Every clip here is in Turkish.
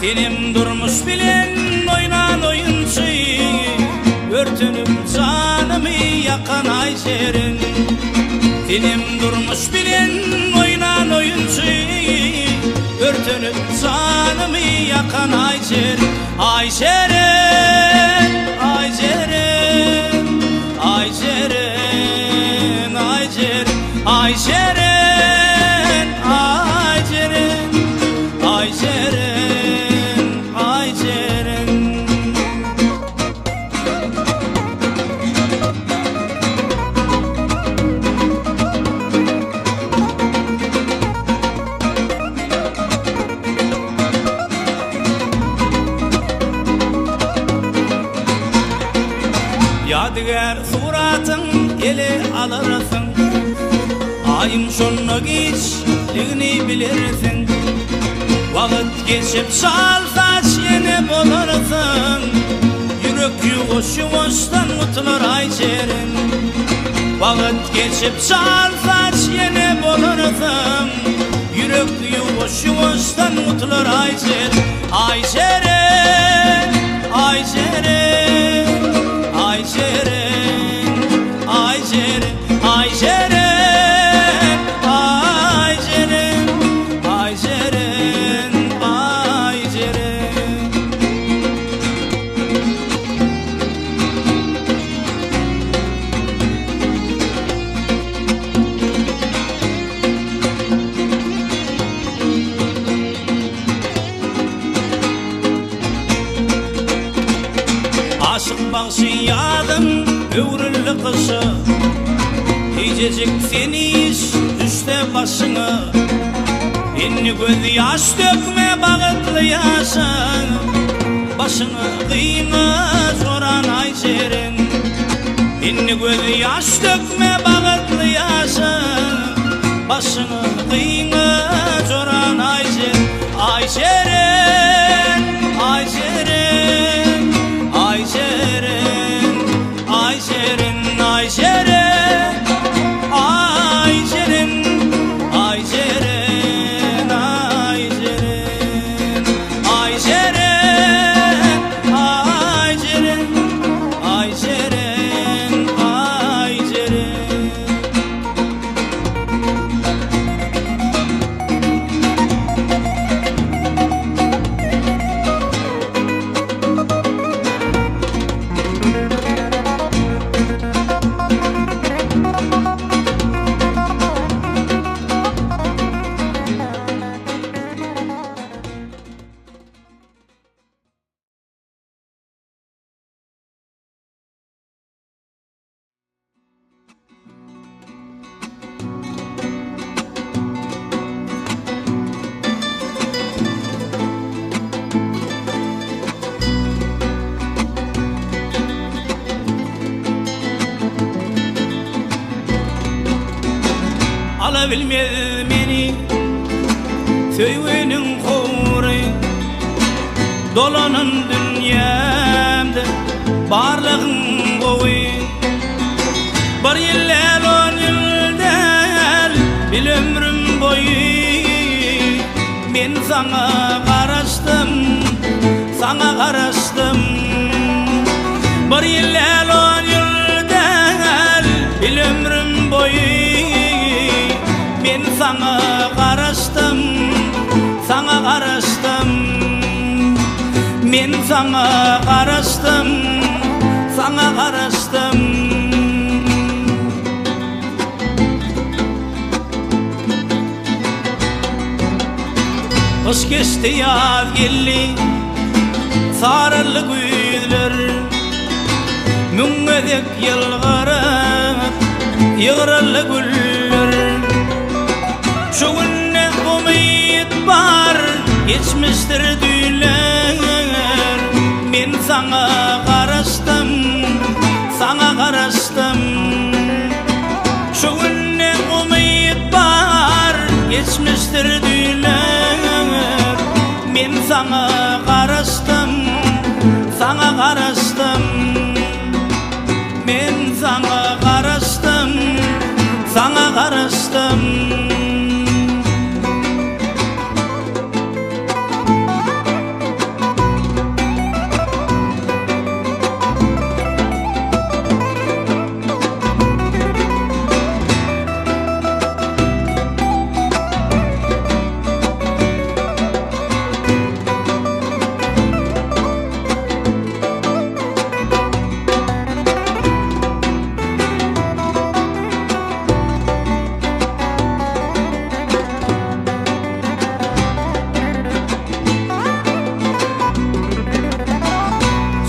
Senim durmuş bilen oynan oyuncu, örtünüp canımı yakan Ayşerin. Senim durmuş bilen oynan oyuncu, örtünüp canımı yakan Ayşerin. Ayşerin, Ayşerin, Ayşerin, Ayşerin, Ayşerin, Ayşerin, Ayşerin, Ayşerin. Yadigar suratın ele alırsın, ayım şonu geçliğini bilirsin. Vakit geçip çalsa yine bulursun, yürek yuvuş yuvuştan mutlular Ayşerin. Vakit geçip çalsa yine bulursun, yürek yuvuş yuvuştan mutlular Ayşerin. Ayşerin, Ayşerin, Ayşerin, Ayşerin, Ayşerin, Ayşerin, Ayşerin, Ayşerin. Aşık bakşı yadım övrüllü kışı, diyecek seni iş üstte başını. Inni göz yaş dökme bağıtlı yaşın, başını kıyma soran Ayşerin. Inni göz yaş dökme bağıtlı yaşın, başını kıyma soran Ayşerin. Ayşerin, Ayşerin, Ayşerin, Ayşerin, Ayşerin, Ayşerin, Ayşerin, Ayşerin, Ayşerin, Ayşerin, Ayşerin, Ayşerin. Alabilmez meni söyvenin huri, dolanın dünyamda barlığın koy. Bir yıllar 10 yıllar bir ömrüm boyu, ben sana karıştım, sana karıştım. Bir yıllar 10 yıllar bir ömrüm boyu, ben sana karıştım, sana karıştım. Ben sana karıştım, sana karıştım. Kış geçti yaz geldi, sarılı güller, müngedek yılgırıp yığırlı güller. Şu günne umut var, geçmiştir düğler. Ben sana karıştım, sana karıştım. Şu günne umut var, geçmiştir düğler. Ben sana karıştım, sana karıştım. Ben sana karıştım, sana karıştım.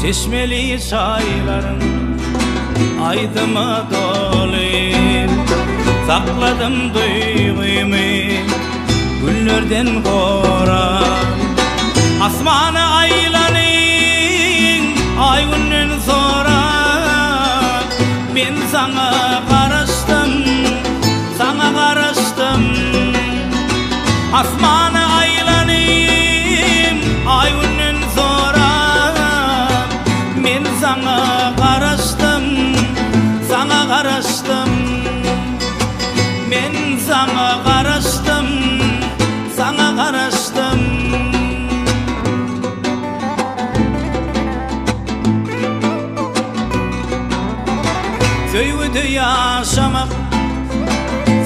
Çeşmeli çayların aydıma dolayım, sakladım duygumu güllerden kora. Asmanı aylanın ay günden sonra ben sana karıştım, sana karıştım. Asmanı aylanın ay günden sonra ben sana karıştım, sana karıştım. Ben sana karıştım, sana karıştım. Söğüdü yaşamak,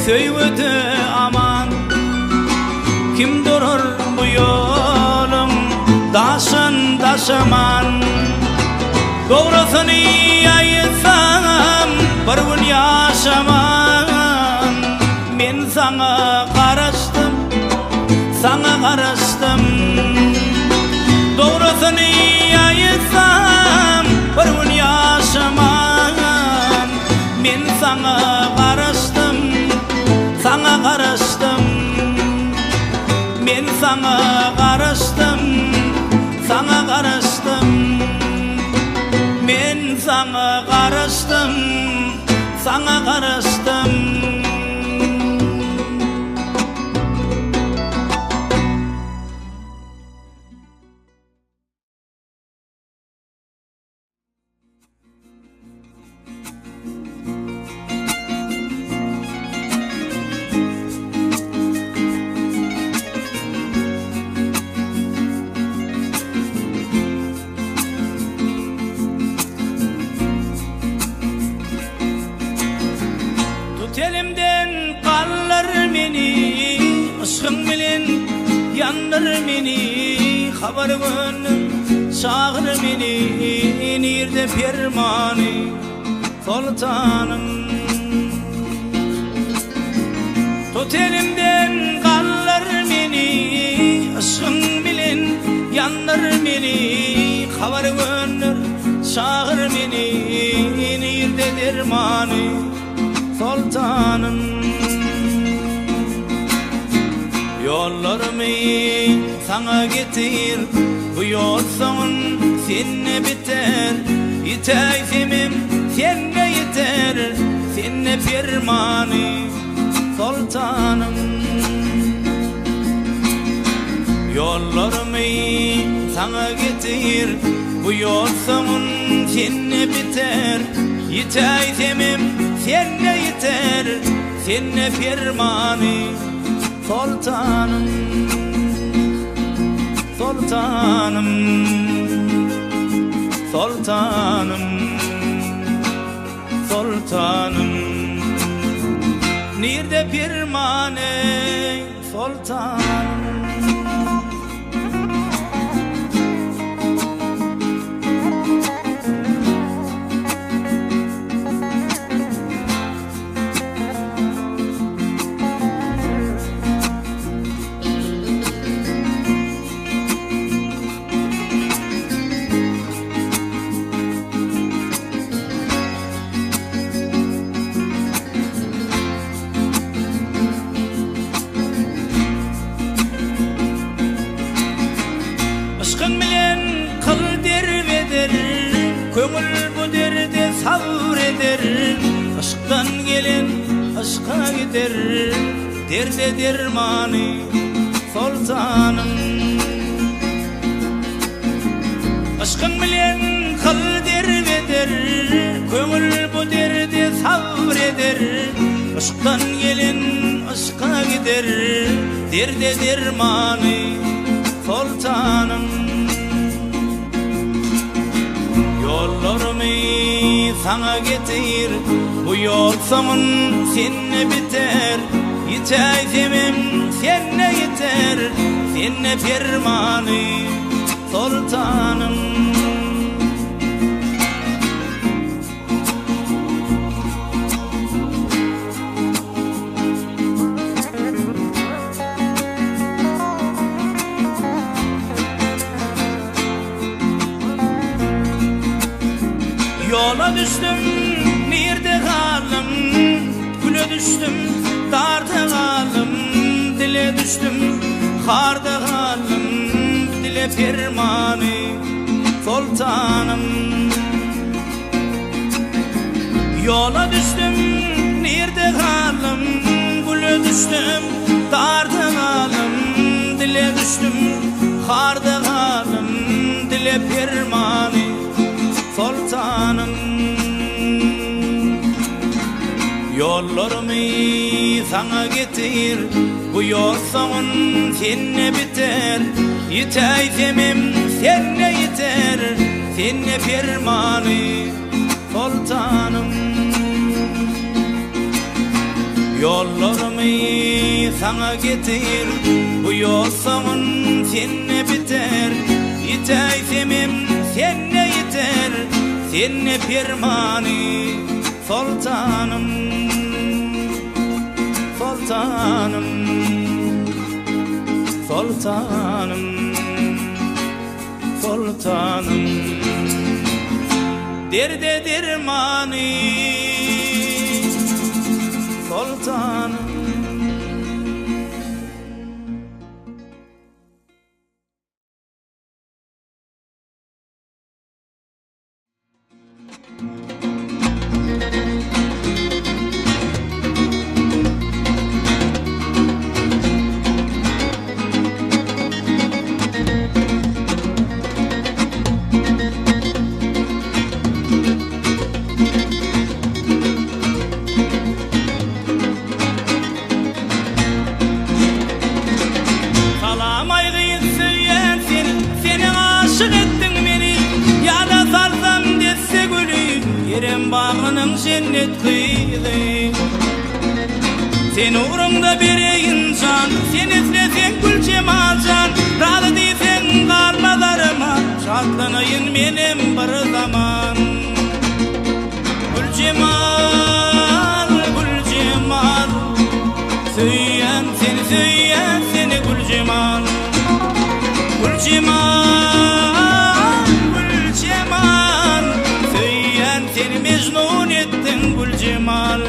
söğüdü aman. Kim durur bu yolun daşın daşaman? Doğrusunu ayırsam bir gün yaşaman. Ben sana karıştım, sana karıştım. Doğrusunu ayırsam bir gün yaşaman. Ben sana karıştım, sana karıştım. Ben sana karıştım, sana karıştım. Ben sana karıştım, sana karıştım. Elimden kallar beni, aşkın bilen yandır beni. Haber gönlüm çağır beni, nerede permani sultanım. Tut elimden kallar beni, aşkın bilen yandır beni. Haber gönlüm çağır beni, nerede dermani sultanım. Yollarımı sana getir, bu yol son seninle biter. Yiteysimim seninle yeter, seninle permani sultanım. Yollarımı sana getir, bu yol son seninle biter. Yiteysimim seninle yeter, seninle permani sultanım, sultanım, sultanım, sultanım. Nerede permani sultanım? Aşkın bilen kıl derveder, köngül bu derde sabreder. Aşktan gelen aşka gider, derde dermani sultanım. Aşkın bilen kıl derveder, köngül bu derde sabreder. Aşktan gelen aşka gider, derde dermani sultanım. Yollarımı sana getir, bu yol sonun seninle biter. Yiteysimim seninle yeter, seninle permani sultanım. Yola düştüm nerede kaldım, güle düştüm darda kaldım, dile düştüm harda kaldım, dile pirmani sultanım. Yola düştüm nerede kaldım, güle düştüm darda kaldım, dile düştüm harda kaldım, dile pirmani sultanım. Yollarımı sana getir, bu yol sonun seninle biter. Yitay demem seninle yeter, seninle pirmani sultanım. Yollarımı sana getir, bu yol sonun seninle biter. Yitay demem seninle yeter, seninle pirmani sultanım. Sultanım, sultanım, sultanım. Derde dermani sultanım. Bağının cennet kıydı, sen uğrunda bereyin can, sen izlesen gül cemalcan. Razı deysen karmalarıma, şadlanayın benim bir zaman. Gül cemal, gül cemal, söyleyen seni gül cemal. Gül cemal, gül cemal, söyleyen seni mecnun ettin gül cemal.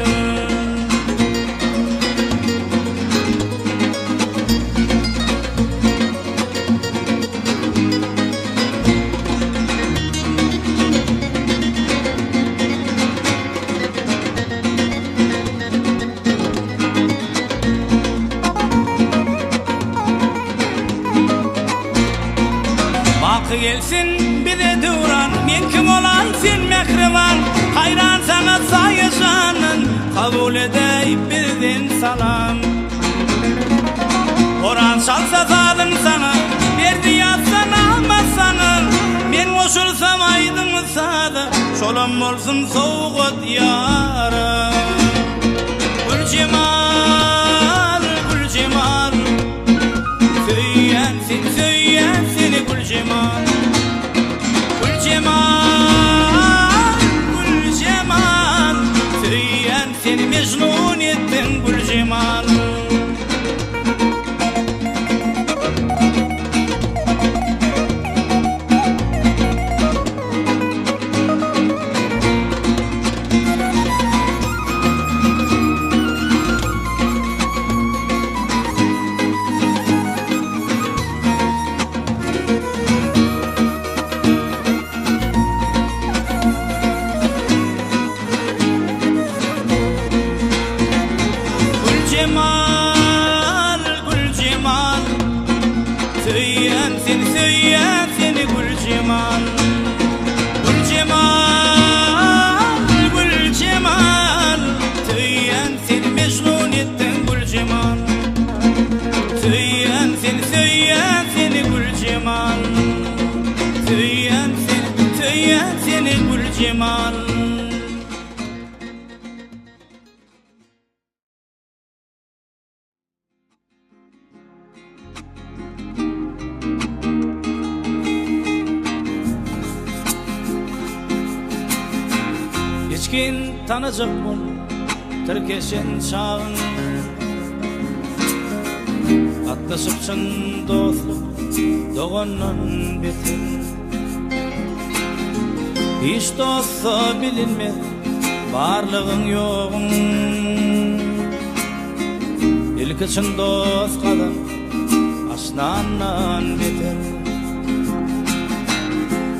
Bakı gelsin bir de duran, men kim olan sen mehriban. Hayran sana sayışanın, kabul edeyip birden salam. Kur'an çalsa zalim sana, verdi yazsan almazsanın. Men koşulsam aydın sada, şolam olsun soğuk diyarım. Gül cemal, gül cemal, söyleyen seni gül cemal. Gül cemal, gül cemal, söyleyen seni mecnun ettin gül cemal. Söyleyen seni gül cemal. Gül cemal, gül cemal, söyleyen seni mecnun ettin gül cemal. Söyleyen seni gül cemal. Söyleyen seni gül cemal. Geçkin tanıcık bul, Türkeşen çağın. Atlaşıpçın dostluk, doğandan beter. Hiç dostu bilinmez barlığın yoğun. İlk için dost kadın aşnandan beter.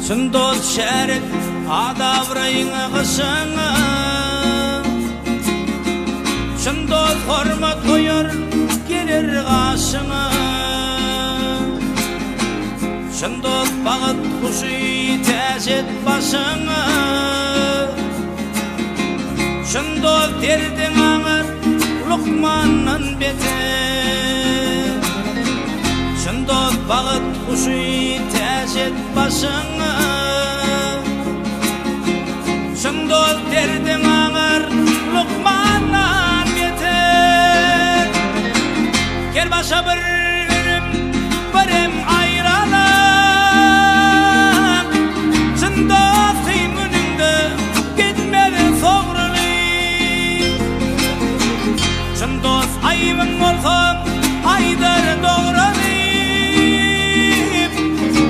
Çın dost şerik adavrayına kışına. Çın dost hormat koyar gelir karşına. Çın dost bağıt kuşu tez et başına. Çın dost derdin ağır Lokman'ın beter. Çın dost bağıt kuşu tez et başına. Çın dost derdin ağır Lokman'ın beter. Gel başa bir verim barem ayralan. Çın dost kıyımınında gitmedi soğrunu. Çın dost ayımın olsun aydır doğranı.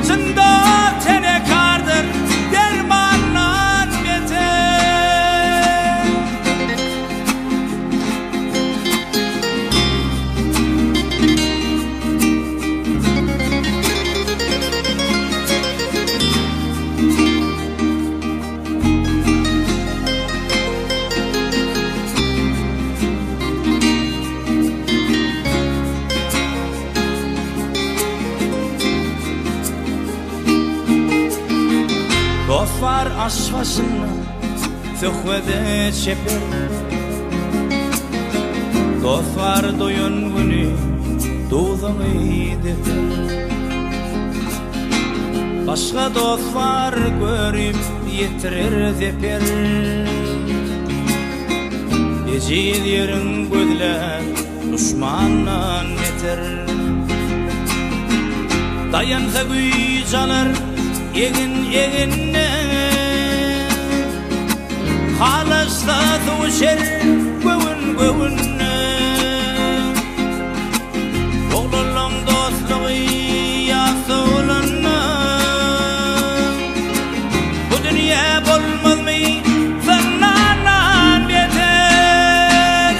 Çın dost tene kardır dermandan beter. Dost var aşvasını söhvede çeper. Dost var doyun günü doğduğunu defer. Başka dost var görüp yetirir zeper. Ecil yerin gözler düşmandan yeter. Dayansa güç alır egin eginne. Halasta tuşer göğün göğünne. Oğlum dostluğu yasılınna. Bu dünya bulmaz mı zınnanan beter.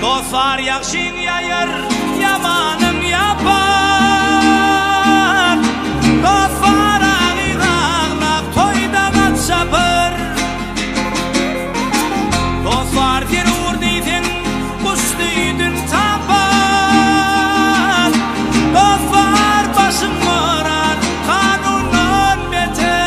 Dostlar yakşin yayır yamanın yapar. Dostlar ağırlak toyda kaçapır. Dostlar terör deydin kuş deydin tapar. Dostlar başın morar kanundan beter.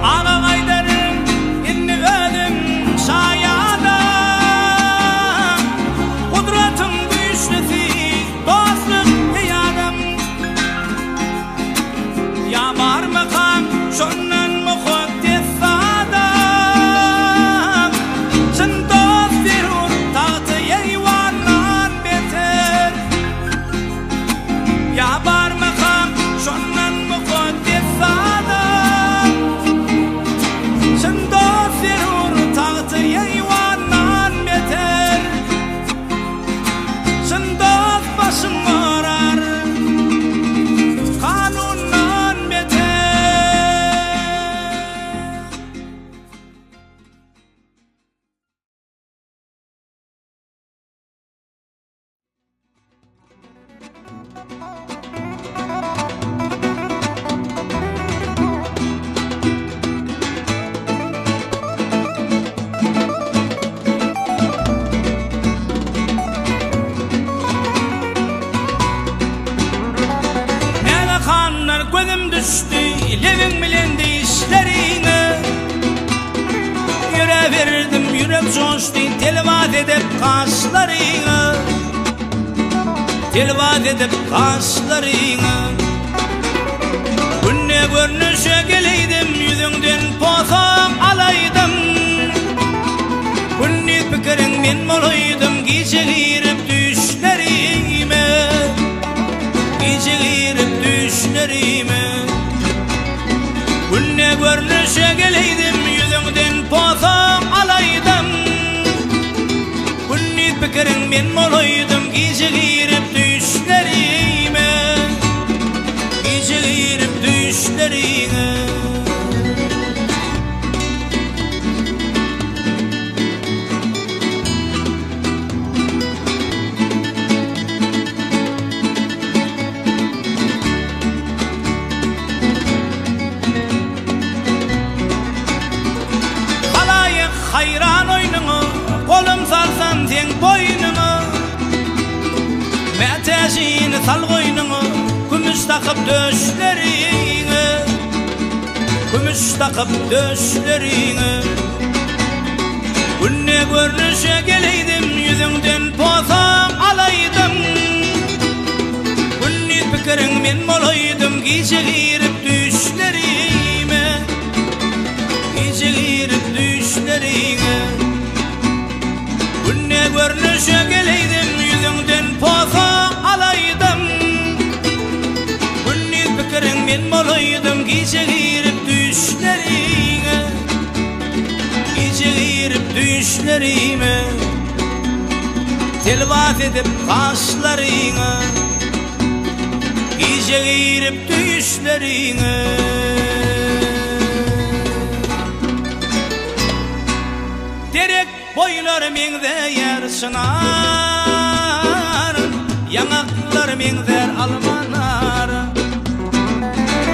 Ağa kaydarım inni ödüm şayada. Kudratım güçlüsü dostluk hiyadım. Ya var makam şondan mukaddes adam. Çın dost terör tahtı eyvandan beter. Ya var makam şondan mukaddes adam. Çın dost terör tahtı eyvandan beter. Çın dost başın morar kanundan beter. Nene kanlar gözüm düştü levin bilen dişlerine. Yüre verdim yürek coştu telvat edip kaşlarına. Telvat edip kaşlarına. Günne görünüşe geleydim yüzünden pozam alaydım. Günne fikrinden molaydım gece girip düşlerime. Gece girip düşlerime. Günne görünüşe geleydim yüzünden pozam alaydım. Günni pikirin men molaydım, gece girip düşlerime, gece girip düşlerine. Hayran oynunu, kolum salsan sen boynunu, meteşini sal koynunu, gümüş takıp döşlerine, gümüş takıp döşlerine. Günne görünüşe geleydim, yüzünden pozam alaydım. Günni pikirin men molaydım, gece girip düşlerime, gece girip düşlerine. Günne görünüşe geleydim, yüzünden pozam alaydım. Günni pikirin men molaydım, gece girip düşlerine, gece girip düşlerime. Telvat edip kaşlarına, gece girip düşlerine. Derek boylar mengde yer sınar, yanaklar mengder almanar.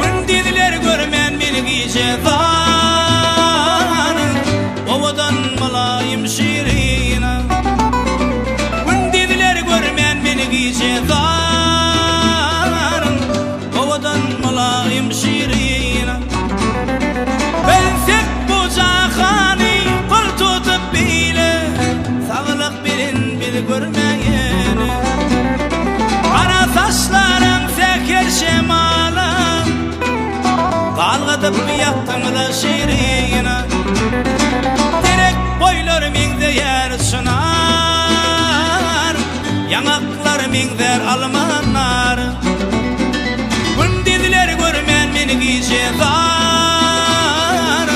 Gün dediler görmen beni gece zar, ovadan malayım şirina. Gün dediler görmen beni gece zar, ovadan malayım şirina. Ben sek bu cahani kol tutup bile, sağlık birin bir görmeyeni. Kara saçların seker şemalı, kalgıdıp yaktın da şirina. Direk boylar mengde yer sınar, yanaklar mengder almanar. Gün dediler görmen beni gece zar,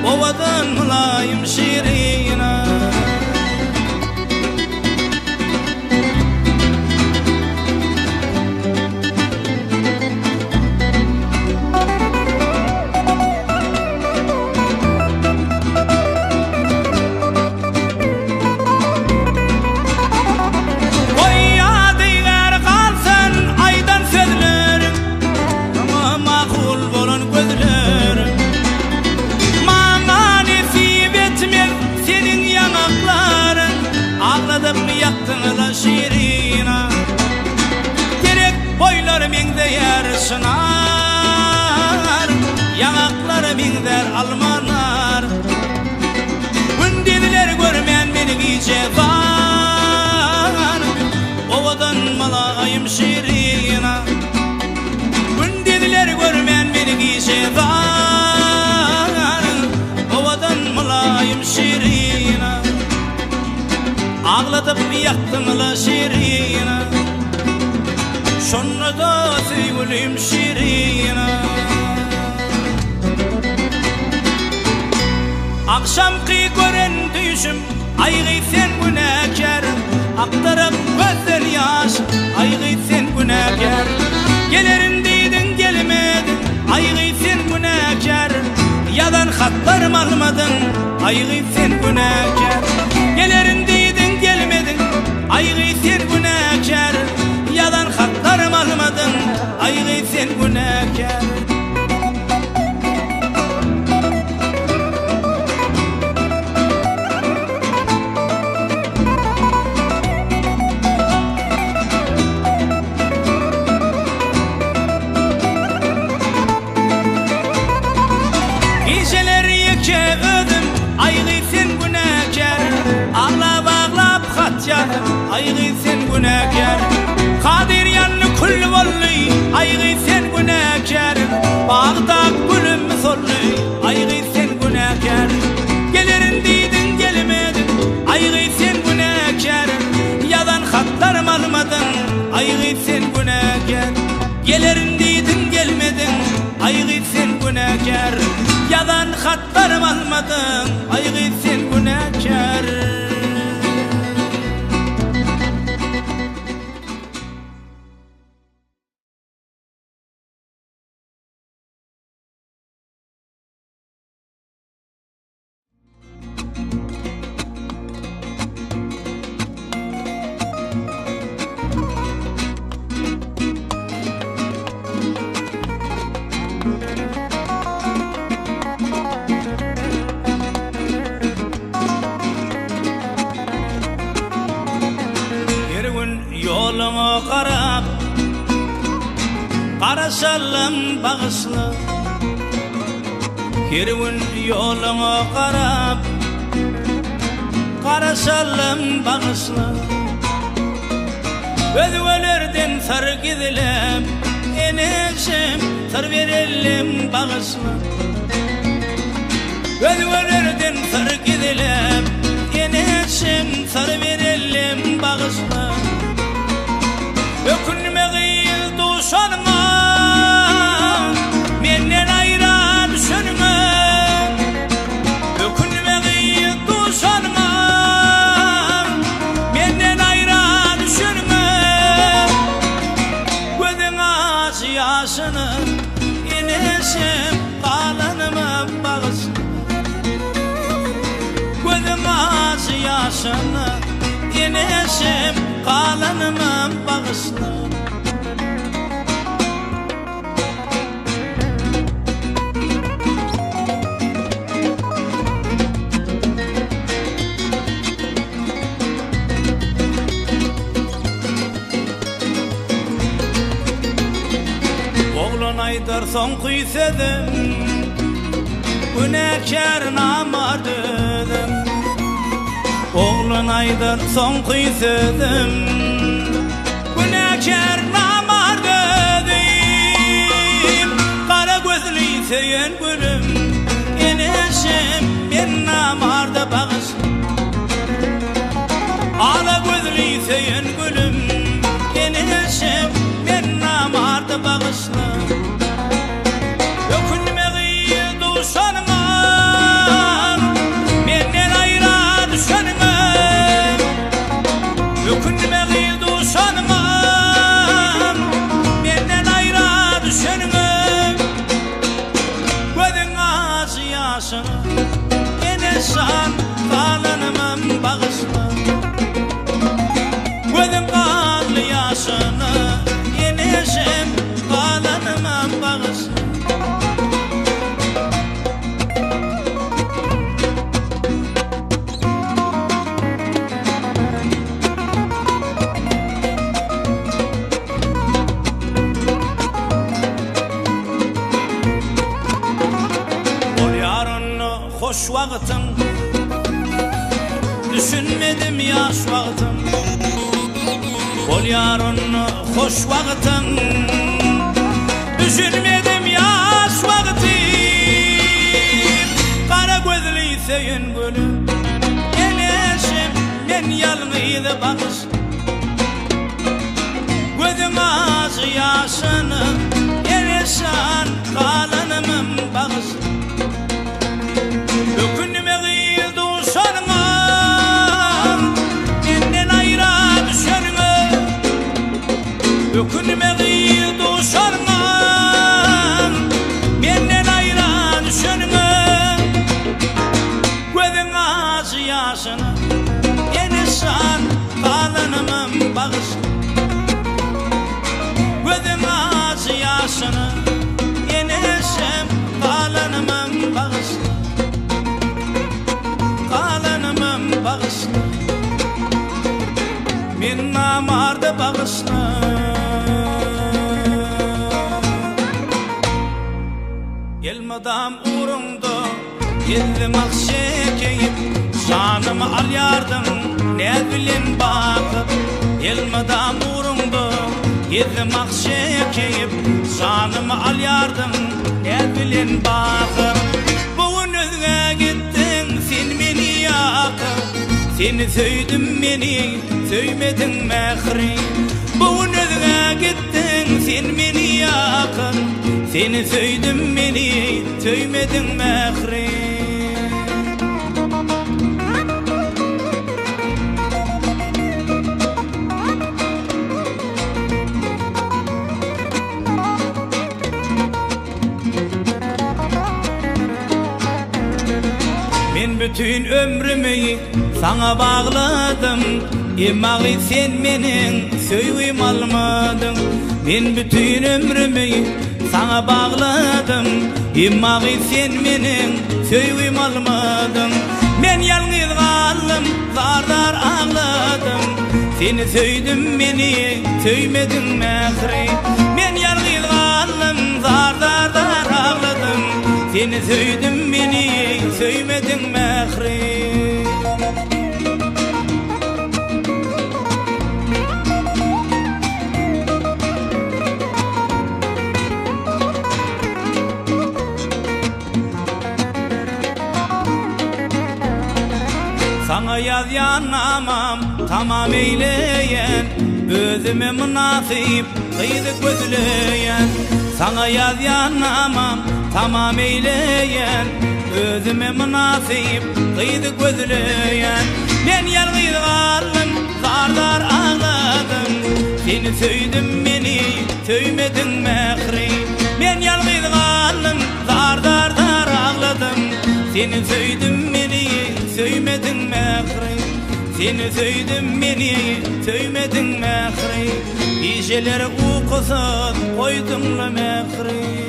ovadan mulayim şirina. Yaktın da şirina. Gerek boylar mengde yer sınar, yanaklar mengder almanar. Gün dediler görmen beni gece zar, ovadan malayım şirina. Gün dediler görmen beni gece zar, ovadan malayım şirina. Ağlatıp yaktın la şirina, şonu da sevgilim şirina. Akşamki gören düşüm, aygı sen günahkar. Aktarıp gözler yaş, aygı sen günahkar. Gelirin deydin gelmedin, aygı sen günahkar. Yadan hatlarım almadın, aygı sen günahkar. Gelirin deydin gelmedin, aygı sen günahkar. Yadan hatlarım almadın, aygı sen günahkar. Geceleri yeke ödüm, aygı sen günahkar. Ağla bağlap hat yazdım, aygı sen günahkar. Kadir yanlı kul vollu, aygı sen günahkar. Bağda gülüm sollu, aygı sen günahkar. Gelirin deydin gelmedin, aygı sen günahkar. Yadan hatlarım almadın, aygı sen günahkar. Gelirin deydin gelmedin, aygı sen günahkar. Yadan hatlarım almadın, aygı sen günahkar. Yoluma qarab qarasalım bağışla, her gün yoluma qarab qarasalım bağışla. Özgölerden fark edilip eneşim sar verelim bağışla. Özgölerden fark edilip eneşim sar verelim bağışla. Ökünmeğil duşanma, menden ayran sönme. Ökünmeğil duşanma, menden ayran sönme. Gözün ağzı yaşını eneşim kalanıma bağışla. Gözün ağzı yaşını eneşim kalanıma bağışla. Oğlan aydar son kuysedim, günahkar namar dedim. Oğlan aydar son kuysedim, günahkar namar dedim. Kara gözlü seyen gülüm, eneşim ben namarda bağışla. Ala gözlü seyen gülüm, eneşim ben namarda bağışla. Ökünmeği duşanma, menden ayran sönme. Ökünmeği duşanma, menden ayran sönme. Gözün ağzı yaşını eneşan kalanıma bağışla. Gözün ağzı yaşını eneşim kalanıma bağışla. Hoş vaktim, düşünmedim yaş vaktim. Ol yarın hoş vaktim, düşünmedim yaş vaktim. Kara gözlü seyin gülüm, eneşim ben yalnıydı bakış. Gözüm ağzı yaşını eneşan kalanımın bakış. Ökünmeği duşanma, menden ayran sönme. Ökünmeği duşanma, menden ayran sönme. Gözün ağzı yaşını eneşan kalanımın bağışla. Gözün ağzı yaşını eneşim kalanımın bağışla. Bağışla, men namarda bağışla. Elmadam uğrunda geldim akşekeyip, canımı al yardım ne bilen bakıp. Elmadam uğrunda geldim akşekeyip, canımı al yardım ne bilen bakıp. Bugün özüne gittin sen beni yakıp. Seni söyledim beni, söylemedin mehri. Bugün özüne gittin sen beni yakın. Seni söyledim beni, söylemedin mehri. bütün ömrümü sana bağladım. Emağı sen menin söýgüm almadın. Ben bütün ömrümü sana bağladım. Emağı sen menin söýgüm almadın. Men yalnız kaldım, zar ağladım. Seni söydüm, beni söymedin mehri. Men yalnız kaldım, zar ağladım. Seni söydüm, beni söymedin mehri. Sana yaz yanamam tamam eyleyen, özüme münasip kıydık gözleyen. Sana yaz yanamam tamam eyleyen, özüme münasip kıydık gözleyen. Ben yalnız kaldım, zar ağladım. Seni söydüm, beni söymedin mehri. Ben yalnız kaldım, zar ağladım. Seni söydüm, beni söymedin mehri. Seni söydüm, beni söymedin mehri. Geceleri uykusuz koydumla mehri.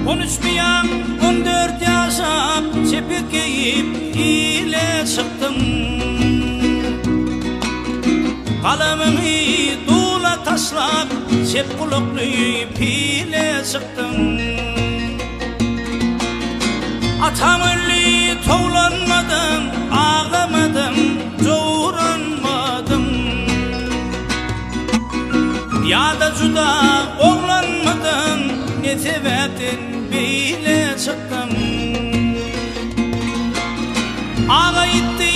Konuşmayan 14 yaşam çepik giyip ile çıktım. Kalemimi tuğla taşlap çep kulaklayıp ile çıktım. Atam öldü, toğlanmadım, ağlamadım, çoğuranmadım. Ya da juda oğlanmadım, ne sebepten bile çıktım. Ağa gitti,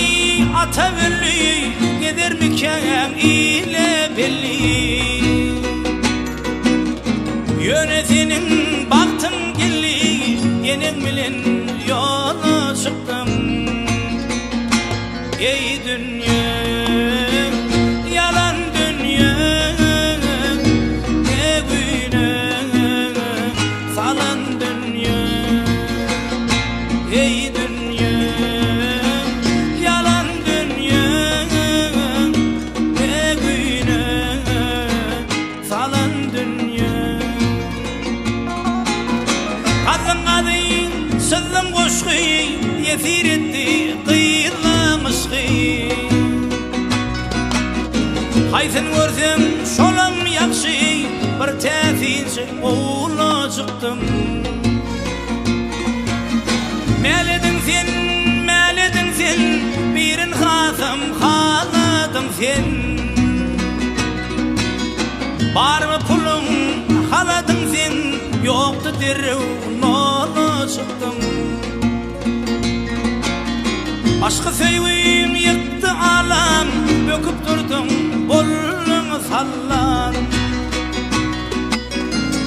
ata öldü, gider miken ile belli. Yönetinin baktım gelli, yenim bilen yola çıktım. Ey dünya, yalan dünya, ne güne salan dünya. Ey dünya, yalan dünya, ne güne salan dünya. Kadın kadın sızım koşku yesir etti kıyılamış kıyı. Haysın görsem şolam yakşı bir tefinçi oğula çıktım. Meledin sen birin hasım haladım sen. Var mı pulum haladın sen, yoktu derev nola çıktım. Aşkı sevim yıktı alam, böküp durdum bollunu sallan.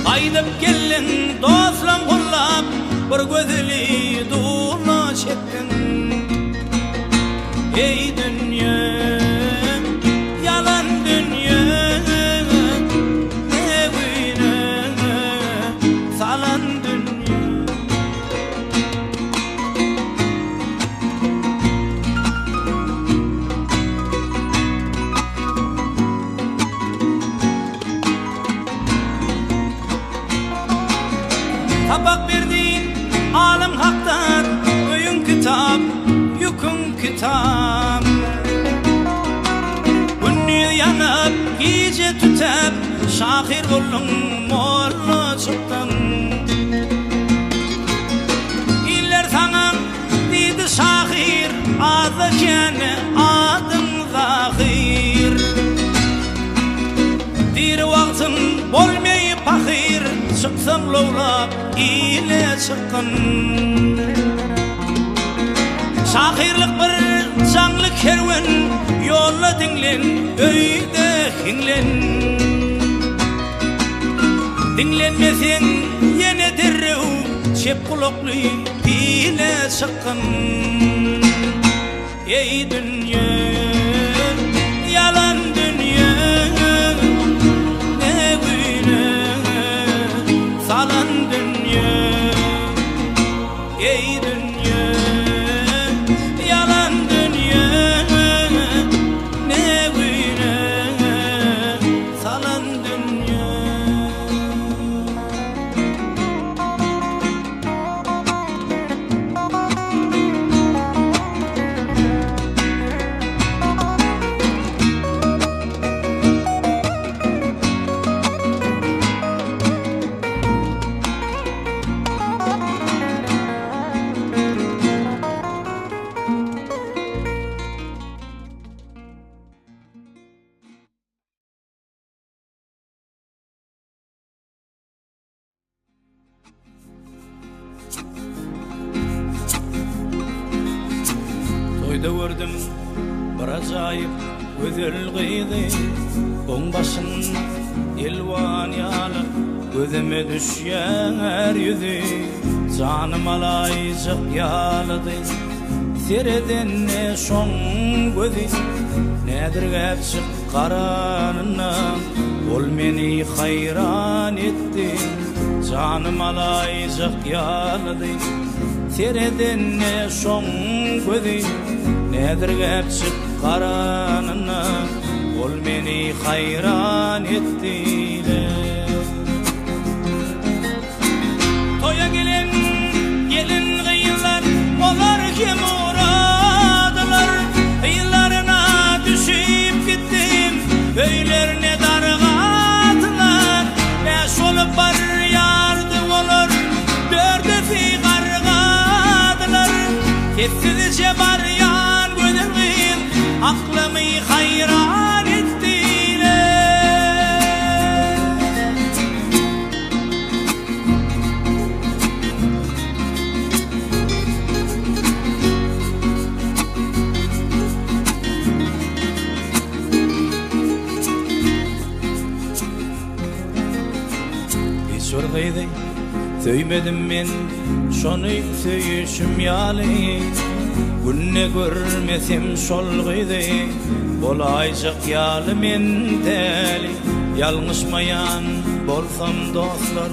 Aydıp gelin dostlan kullap, bir gözeli dula çektin. Ey dünya, yalan dünya, ne güne salan dünya. Tabak verdin alım haktan, öyün kitap, yükün kitap. Günü yanıp, gece tütep, şahir oldun, morlu çıktın. İller sana dedi şahir, adı kene, adın zahir. Bir vaktin bolmayıp ahir, çıksam lovlap ile çıkkın. Şahirlik bir canlı kervan yolla dinlen öyde hinglen dinlenmesen yine derrev çep kulaklı bile çıkkın ey dünya yalan dünya ne böyle salan dünya ey dünya yalan dünya ne böyle salan dünya. Toyda gördüm bir acayip güzel kıydı Bombasın elvan yalı gözüme düşer yüzü Canım alaycık yalıdı Sereden ne son gözü Nedir gepçik karanına Ol meni hayran etti Canım alaycık yalıdı Sereden ne son gözü Nedir gepçik karanına Ol meni hayran ettiler Toya gelen kıyılar Olar ki muradılar Yıllarına düşüp gittim Öylerine dargadılar Beş olup var yardım olur Dördü figargadılar Kessizce var yan gözümün Aklımı hayran ettiler Hiç orgaydı Söymedim men şonu söyüşüm yali Günne görmesem şolgıydı Bolaycık yalı men deli Yalnışmayan bolsam dostlar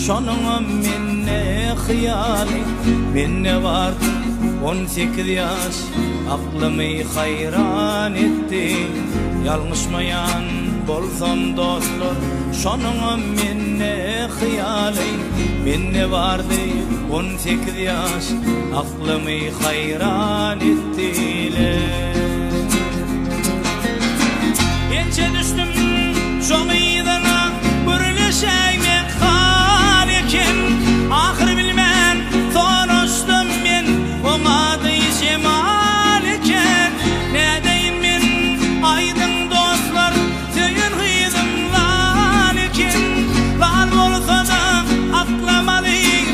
Şonuna menne hıyali Menne vardı 18 yaş Aklımı hayran etti Yalnışmayan bolsam dostlar Şonuna menne hıyali Menne vardı 18 yaş Aklımı hayran ettiler Ence düştüm çok iyidana Bürleşeyme hal eken Ahır bilmen Tonuştum ben Omadı cemal eken Ne deyim ben aydın dostlar Söyün hıydım lan eken Lan olsa da aklamalıyım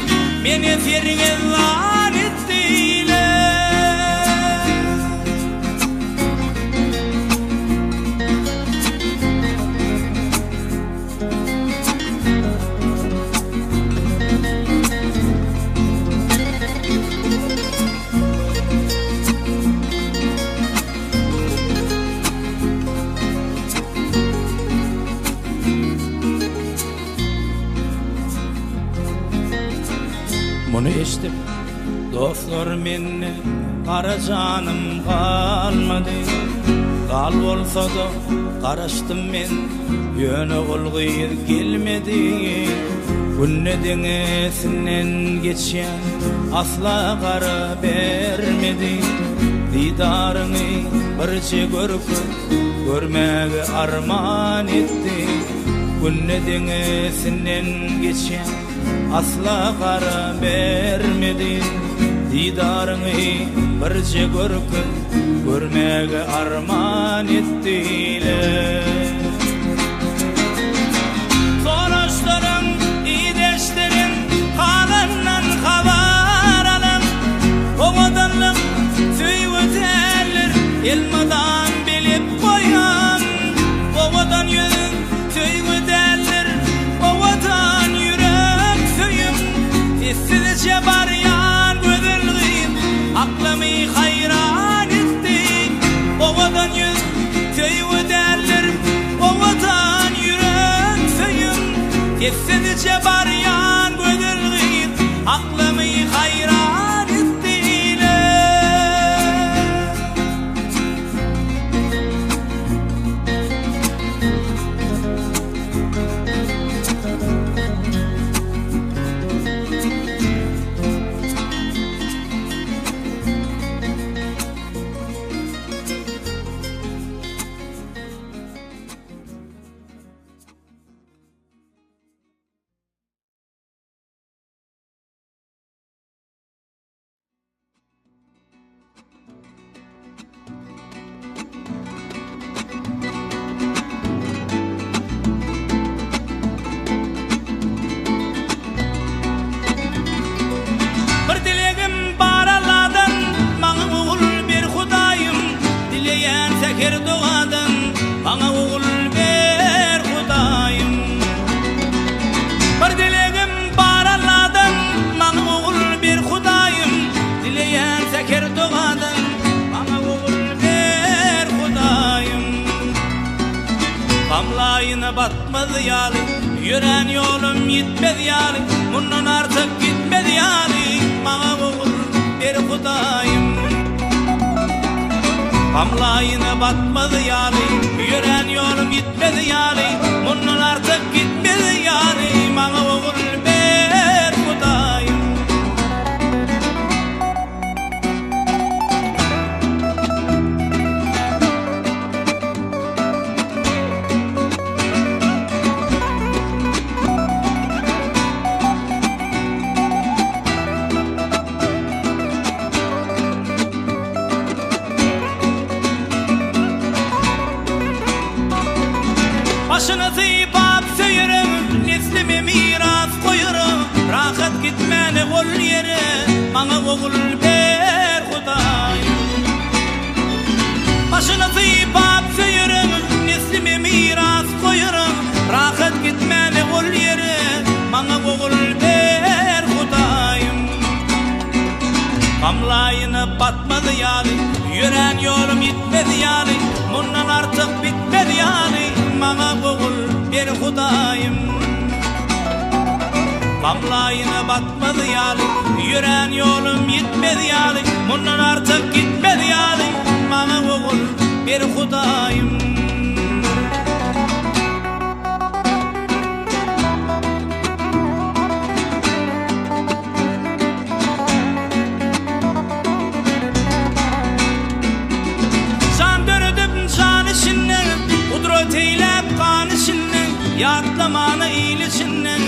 Beni ferge lan ettiler Bunu eşitip dostlar menne Kara canım kalmadı Kal olsa da karıştım men Yönü olguyur gelmedi Günne denesinden geçen Asla kara vermedi Didarını birce görüp Görmege arman etti Günne denesinden geçen Asla kara vermedi Didarını birce görüp Görmege arman ettiler Soruşturun iyideşlerin Kalandan haber alın O kadarlık elmadan bilip koyan. Ovadan yüzün tüygü derler, ovadan yürek söyüm. Sizce baryan gözülgün, aklımı hayran ettik. Ovadan yüzün tüygü derler, ovadan yürek söyüm. Sizce baryan gözülgün, aklımı hayran ettiler. Bana oğul ver Hudayım. Bir dilegim bar Allah'dan, bana oğul ver Hudayım. Dileyen zeker doğadan, bana oğul ver Hudayım. Kamlayına batmadı yali, yören yolum gitmedi yali. Bundan artık gitmedi yali, bana oğul ver Hudayım. Kamlayına batmadı yali, yören yolum gitmedi yali. Bundan artık gitmedi yali, bana oğul ver Hudayım. Başını zıybap söyürüm, neslime miras koyurum. Rahat gitmeli ol yere, bana oğul ver Hudayım. Başını zıybap söyürüm, neslime miras koyurum. Rahat gitmeli ol yere, bana oğul ver Hudayım. Kamlayına batmadı yali, yören yolum gitmedi yali. Bundan artık bitmedi yali, bana oğul ver Hudayım. Kamlayına batmadı yali, yören yolum gitmedi yali. Bundan artık gitmedi yali, bana oğul ver Hudayım. Kudret eylep kan içinden, yatlamana iyilişinden,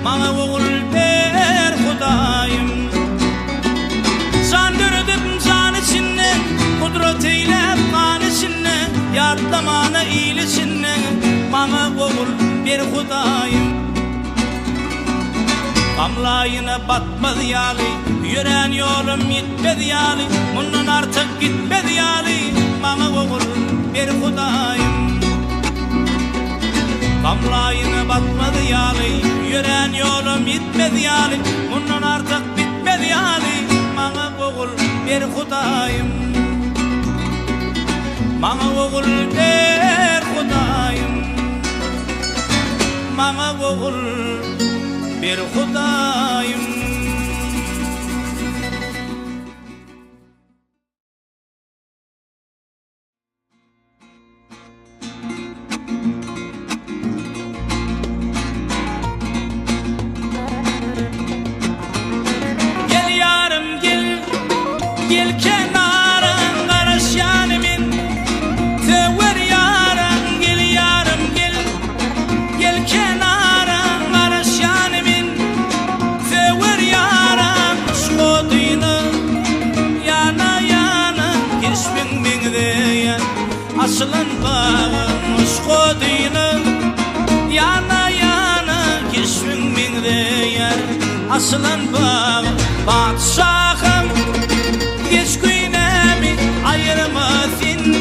bana oğul ver Hudayım. Sandırdım can içinden, kudret eylep kan içinden, yatlamana iyilişinden, bana oğul ver Hudayım. Kamlayına batmadı yali, yören yolum gitmedi yali. Bundan artık gitmedi yali, bana oğul ver Hudayım. Kamlayına batmadı yali, yören yolum gitmedi yali. Bundan artık bitmedi yali, bana oğul ver Hudayım. Bana oğul ver Hudayım. Bana oğul ver Hudayım. Gel kenara karış yanımın, sever yarım gel yarım gel. Gel kenara karış yanımın, sever yarım şkoduyla. Yana yana geçmin bengdeyen, aslan bağım şkoduyla. Yana yana geçmin bengdeyen, aslan bağım padişahım. Geç güynemi ayırmasın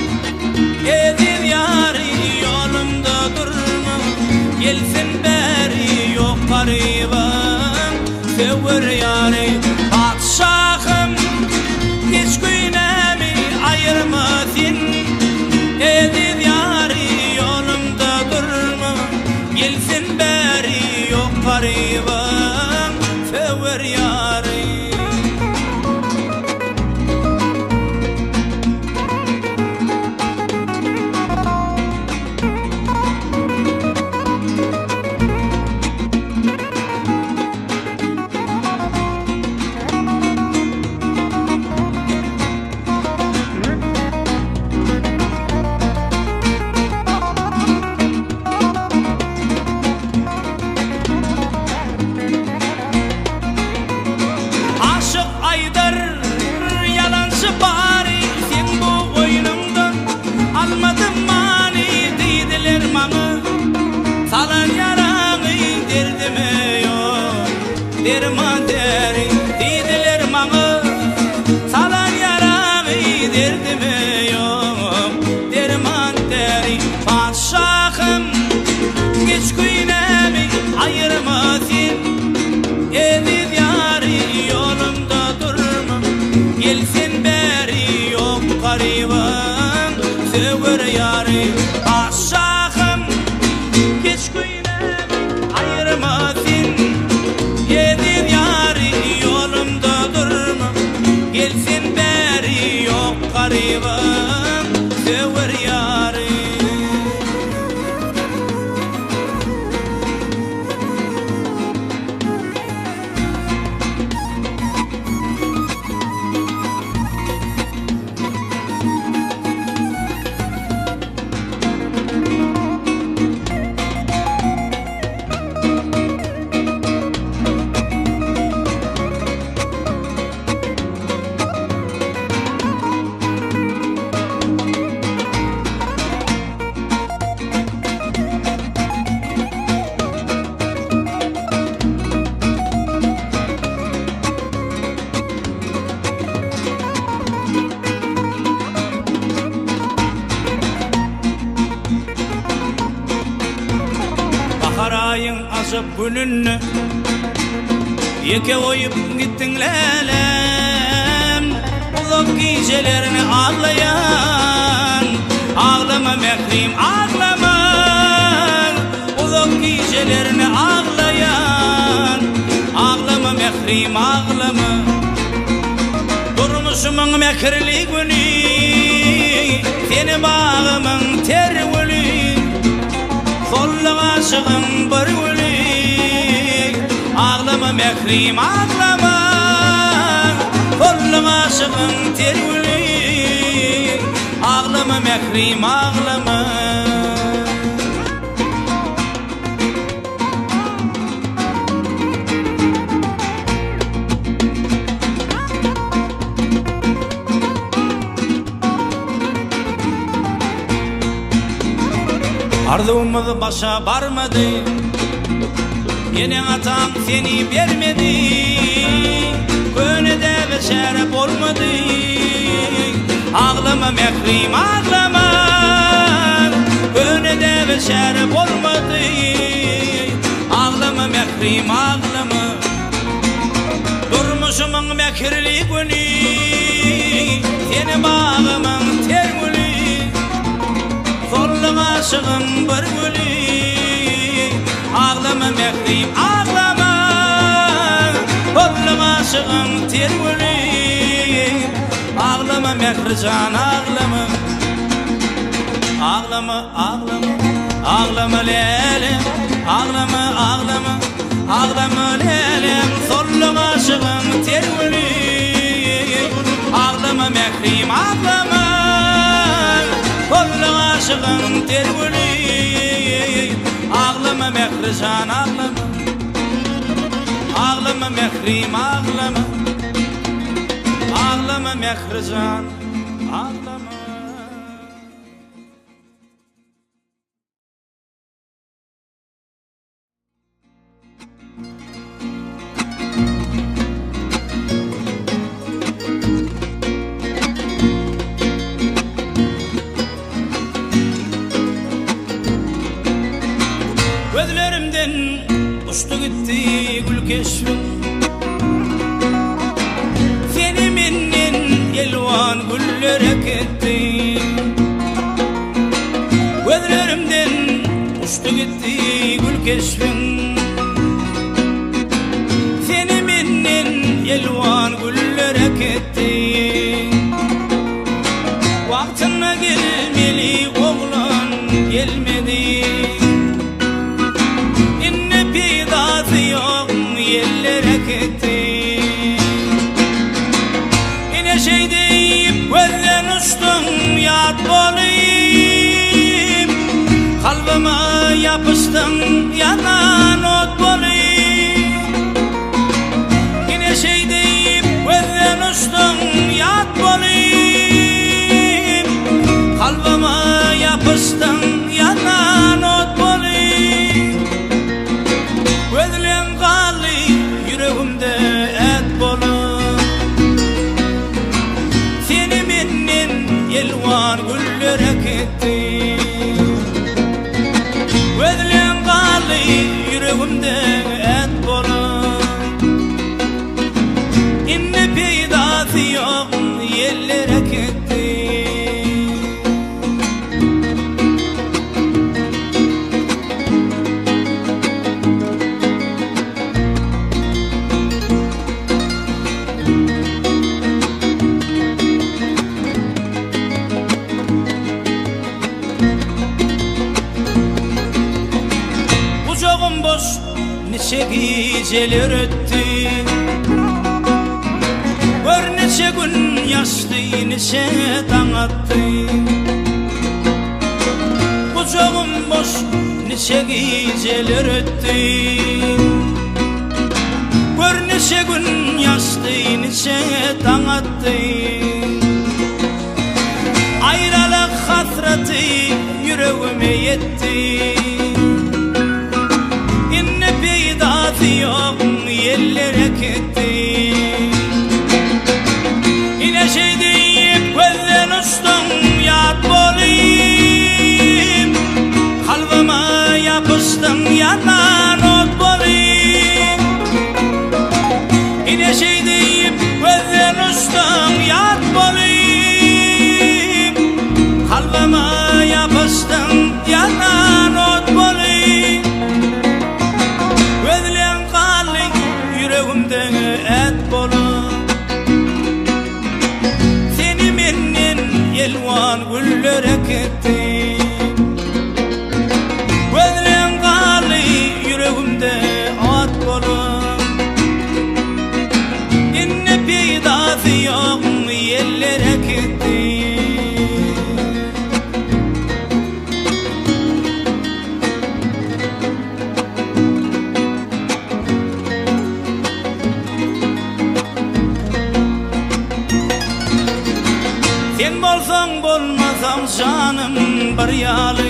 sever yari Padşahım hiç güynemi ayırmadın Edip yari yolumda durma Gelsin beri yok garibim sever yari Derman deri dediler bana Salan yarağı derdime yok Derman deri Padşahım geç güynemi ayırmasın Edip yari yolumda durma Gelsin beri yok garibim sever yari Padşahım geç güynemi ayırmasın Edip yari yolumda durma Gelsin beri yok garibim sever yari Harayın azıp gününü Yeke oyup gittin lelem Ulak gecelerini ağlayan Ağlama mehrim ağlama Ulak gecelerini ağlayan Ağlama mehrim ağlama Durmuşumun mekirli günü Seni bağımın tervülü Kollu aşığım bir vülik Ağlama mehrim ağlama Kollu aşığım ter vülik Ağlama mehrim ağlama Arzumuz başa varmadı Yine atan seni vermedi Gönlüde ve şeref olmadı Ağlama mehrim ağlama Gönlüde ve şeref olmadı Ağlama mehrim ağlama Durmuşumun mekirli günü Seni bağımın termülü Kollu aşığım bir gülü Ağlama mehrim ağlama Kollu aşığım ter gülü Ağlama mehrican ağlama Ağlama ağlama Ağlama lelem Ağlama ağlama Ağlama lelem Kollu aşığım ter gülü Ağlama mehrim ağlama Kollu aşığım ter gülü Ağlama mehrican ağlama Ağlama mehrim ağlama Ağlama mehrican ağlama Gözlerimden uçtu gitti gül keşfim güllere gitti. Gözlerimden uçtu gitti gül keşfin. Seni menden elvan güllere gitti. Vaktine gelmeli oğlan gelmedi. İnne pidası yok yerlere gitti. Yine şey deyip gözden uçtum yat olayım. Kalbime yapıştım yanan ot olayım. Yine şey deyip gözden uçtum yat olayım. Kalbime yapıştım yanan ot olayım. Gözlen kalı yüreğimde et bolu. Seni menden elvan güllere gitti. Gözlen kalı yüreğimde et bolu. İnne peydası yok yerlere gitti. Kucağım boş neçe geceler öttü. Gör neçe gün yaşlı neçe tan attı. Kucağım boş neçe geceler öttü. Gör neçe gün yaşlı neçe tan attı. Ayrılık hasreti yüreğime yetti. İnne peydası yok yerlere gitti. Yine şey deyip gözden uçtum yat olayım. Kalbime yapıştım yanan ot olayım. Yine şey deyip gözden uçtum yat olayım. Kalbime yapıştım yanan ot olayım. Gözlen kalı yüreğimde et bolu. Seni menden elvan güllere gitti. Gözlen kalı yüreğimde at bolu. İnne peydası yok yerlere gitti. Sen bolsan bolmasam canım bir yalı.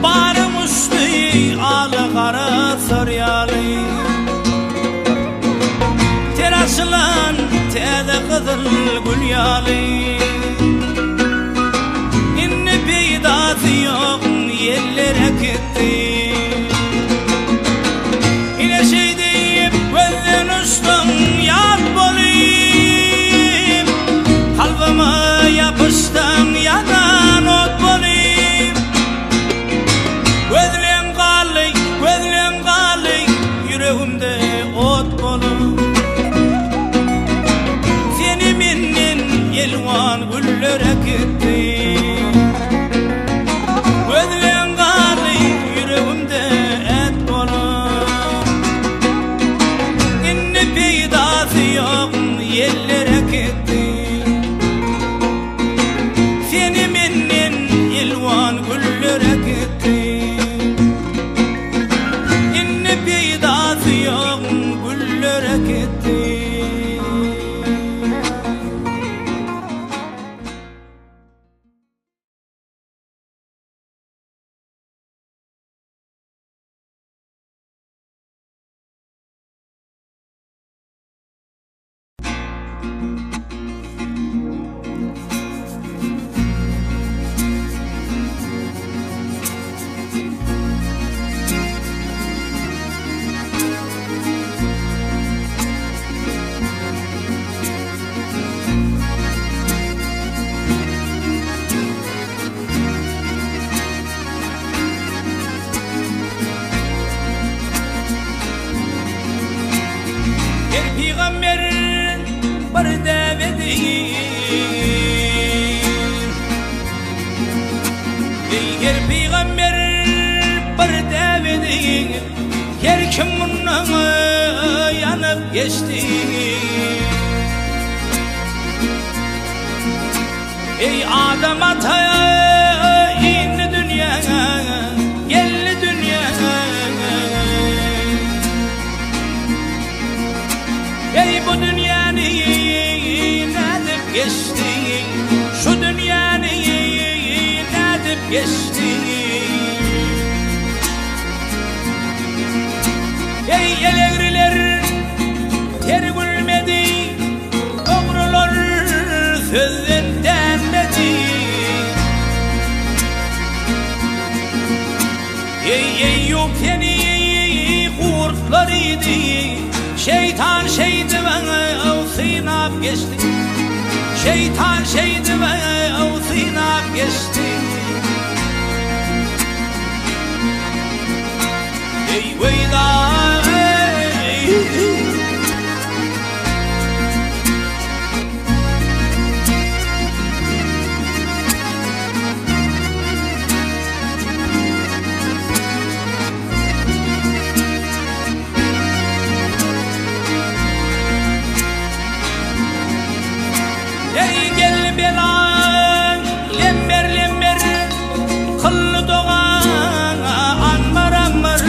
Barım uçtu alı kara saryalı. Teraşılan tede kızıl gül yalı. İnne peydası yok yerlere gitti. Yine şey deyip gözden uçtum yat olayım. Kalbime yapıştım yanan ot olayım. Gözlen kalı yüreğimde ot bolu. Seni menden elvan güllere gitti. Gözlen kalı yüreğimde et bolu. İnne peydası yok yerlere gitti. Seni menden elvan güllere gitti. İnne peydası yok güllere gitti. Her peygamberin bir daveti, her peygamber bir daveti, her kim bundan yanıp geçti. Ey Adem ata indi dünyaya, geldi dünyaya. Ey bu dünyanı nedip geçti, şu dünyanı nedip geçti. Ey elegriler ter gülmedi, doğrular sözden denmedi. Ey yok seni kurtlar idi, şeytan şeydi ve sınap geçti. Şeytan şeydi ve sınap geçti. Ey veyda ey gel belan lember lember kıllı doğan anmar anmar.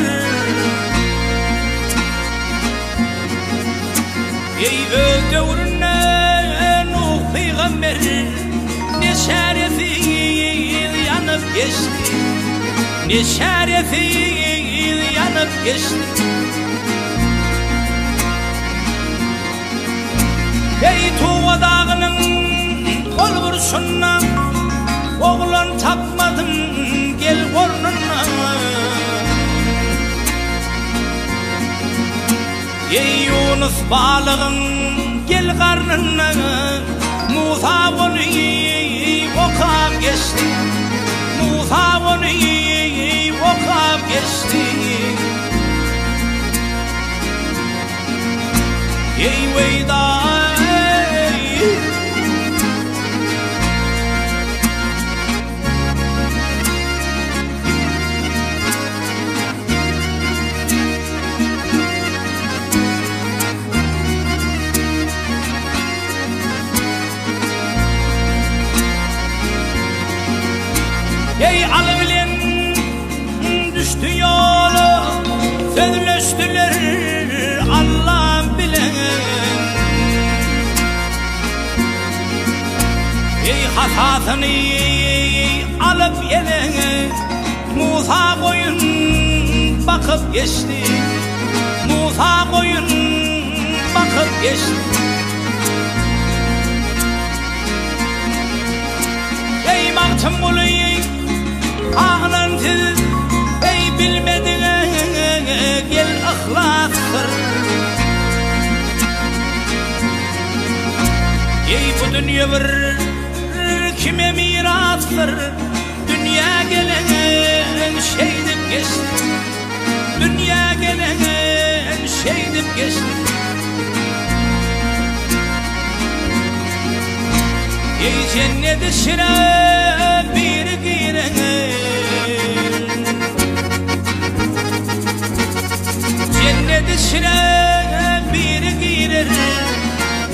Ey öz devrine Nuh peygamber ne şerefi yanıp geçti, ne şerefi yanıp geçti. Ey Tuva dağının kol kurşundan oğlan tapmadım gel kornuna. Ey Yunus balığın gel karnına, Musa onu okap geçti, Musa onu okap geçti. Ey veyda ey alıbilen düştü yolu, sözleştiler Allah bilen. Ey hasatını alıp yine Musa koyun bakıp geçti, Musa koyun bakıp geçti. Ey baktım bunu ağlansız, ey bilmedin gel ahlaktır. Ey bu dünya bir kime mirastır, dünya gelen şeydip geçti, dünya gelen şeydip geçti. Ey cennet işine bir giren, cennet işine bir girer,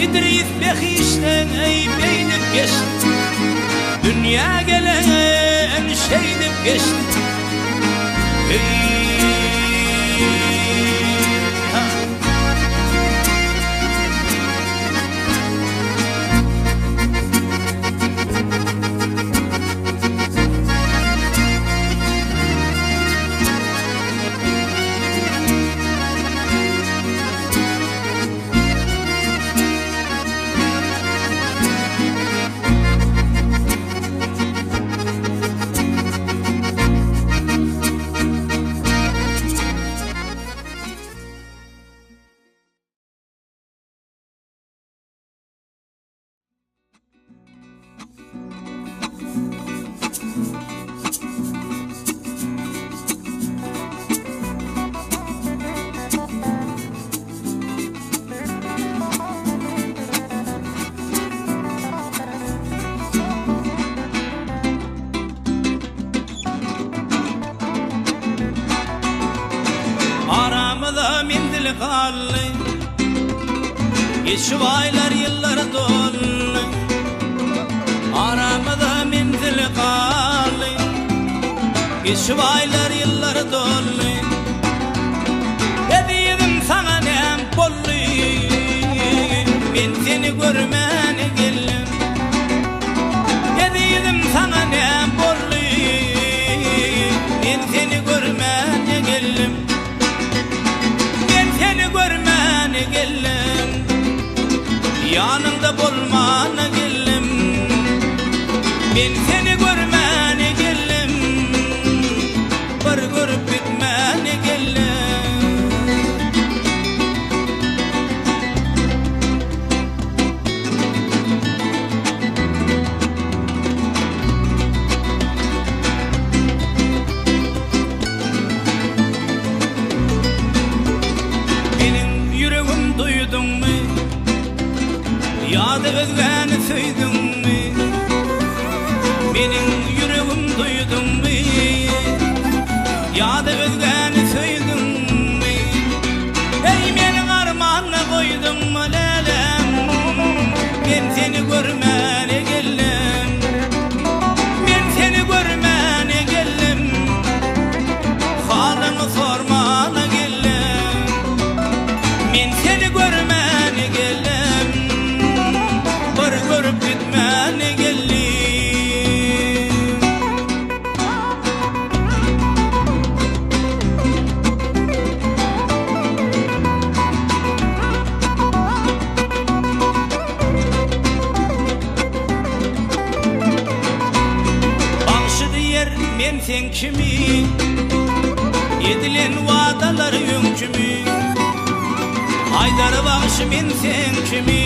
İdris Bekiş'ten ey beynip geçti, dünya gelen şeydip geçti. Ey kallı. Geçip aylar yıllar doldu, aramada menzil kallı. Geçip aylar yıllar doldu, dedim sana nem bollu. Ben seni görmene geldim, dedim sana nem bollu. Ben seni görmene geldim, ben seni görmene geldim, yanımda bulmana geldim. Ben seni görmene geldim, bir görüp bitmene geldim. Benim yüreğim duydun mu? Yadı özgeni söydün mü? Benim yüreğim duydun mu? Yadı özgeni söydün mü? Ey benim armağanına koydun mu lelem? Ben seni görmene geldim, ben seni görmene geldim, halımı sormana geldim. Ben seni görmene geldim, bir görüp gitmene geldim. Bağışıdı yer men sen kimi, edilen vaadalar yünkümü. Haydar bağışı men sen kimi,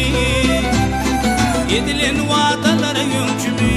edilen vaadalar yünkümü.